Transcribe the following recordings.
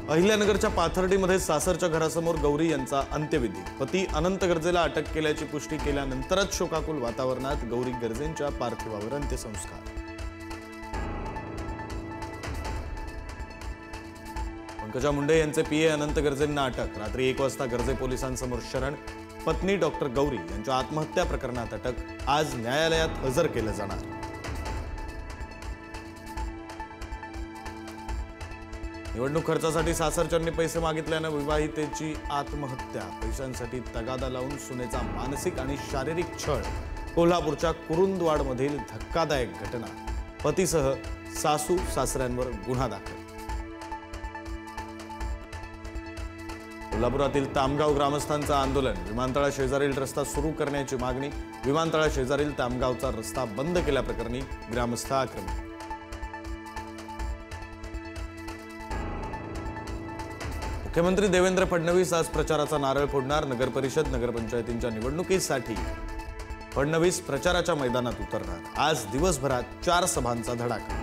अहिल्यानगरच्या पाथर्डीमध्ये सासरच्या घरासमोर गौरी यांचा अंत्यविधी। पती अनंत गर्जेला अटक केल्याची पुष्टी केल्यानंतरच शोकाकुल वातावरणात गौरी गर्जेंच्या पार्थिवावर अंत्यसंस्कार। पंकजा मुंडे यांचे पीए अनंत गर्जेंना अटक। रात्री 1 वाजता गर्जे पोलिसांसमोर शरण। पत्नी डॉक्टर गौरी यांच्या आत्महत्या प्रकरणात अटक। आज न्यायालयात हजर केलं जाणार। निवडणूक खर्चासाठी सासरच्यांनी पैसे मागितल्यानं विवाहितेची आत्महत्या। पैशांसाठी तगादा लावून सुनेचा मानसिक आणि शारीरिक छळ। कोल्हापूरच्या कुरुंदवाडमधील धक्कादायक घटना। पतीसह सासू सासऱ्यांवर गुन्हा दाखल। कोल्हापुरातील तामगाव ग्रामस्थांचं आंदोलन। विमानतळाशेजारील रस्ता सुरू करण्याची मागणी। विमानतळाशेजारील तामगावचा रस्ता बंद केल्याप्रकरणी ग्रामस्थ आक्रमक। मुख्यमंत्री देवेंद्र फडणवीस आज प्रचाराचा नारळ फोडणार। नगरपरिषद नगरपंचायतींच्या निवडणुकीसाठी फडणवीस प्रचाराच्या मैदानात उतरणार। आज दिवसभरात 4 सभांचा धडाका।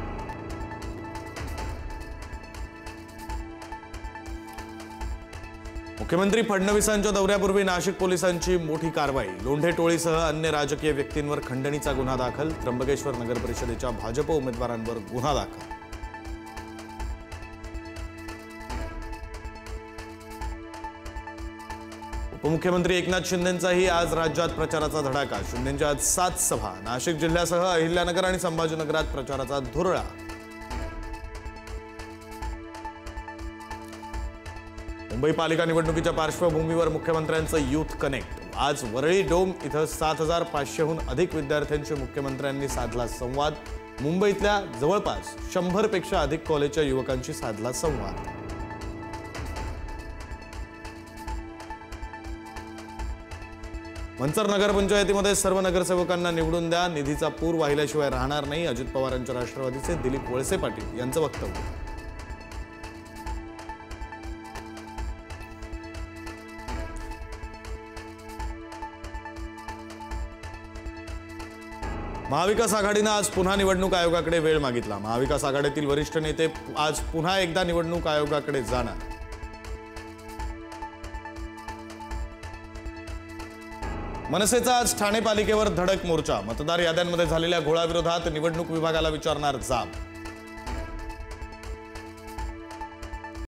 मुख्यमंत्री फडणवीसांच्या दौऱ्यापूर्वी नाशिक पोलिसांची मोठी कारवाई। लोंढे टोळीसह अन्य राजकीय व्यक्तींवर खंडणीचा गुन्हा दाखल। त्र्यंबकेश्वर नगरपरिषदेच्या भाजप उमेदवारांवर गुन्हा दाखल। उपमुख्यमंत्री एकनाथ शिंदेंचाही आज राज्यात प्रचाराचा धडाका। शिंदेंच्या आज 7 सभा। नाशिक जिल्ह्यासह अहिल्यानगर आणि संभाजीनगरात प्रचाराचा धुरळा। मुंबई पालिका निवडणुकीच्या पार्श्वभूमीवर मुख्यमंत्र्यांचं युथ कनेक्ट। आज वरळी डोम इथं 7,500हून अधिक विद्यार्थ्यांशी मुख्यमंत्र्यांनी साधला संवाद। मुंबईतल्या जवळपास 100 पेक्षा अधिक कॉलेजच्या युवकांशी साधला संवाद। मंचर नगरपंचायतीमध्ये सर्व नगरसेवकांना निवडून द्या। निधीचा पूर वाहिल्याशिवाय राहणार नाही। अजित पवारांच्या राष्ट्रवादीचे दिलीप वळसे पाटील यांचं वक्तव्य। महाविकास आघाडीनं आज पुन्हा निवडणूक आयोगाकडे वेळ मागितला। महाविकास आघाडीतील वरिष्ठ नेते आज पुन्हा एकदा निवडणूक आयोगाकडे जाणार। मनसेचा आज ठाणे पालिकेवर धडक मोर्चा। मतदार याद्यांमध्ये झालेल्या घोळाविरोधात निवडणूक विभागाला विचारणार जाब।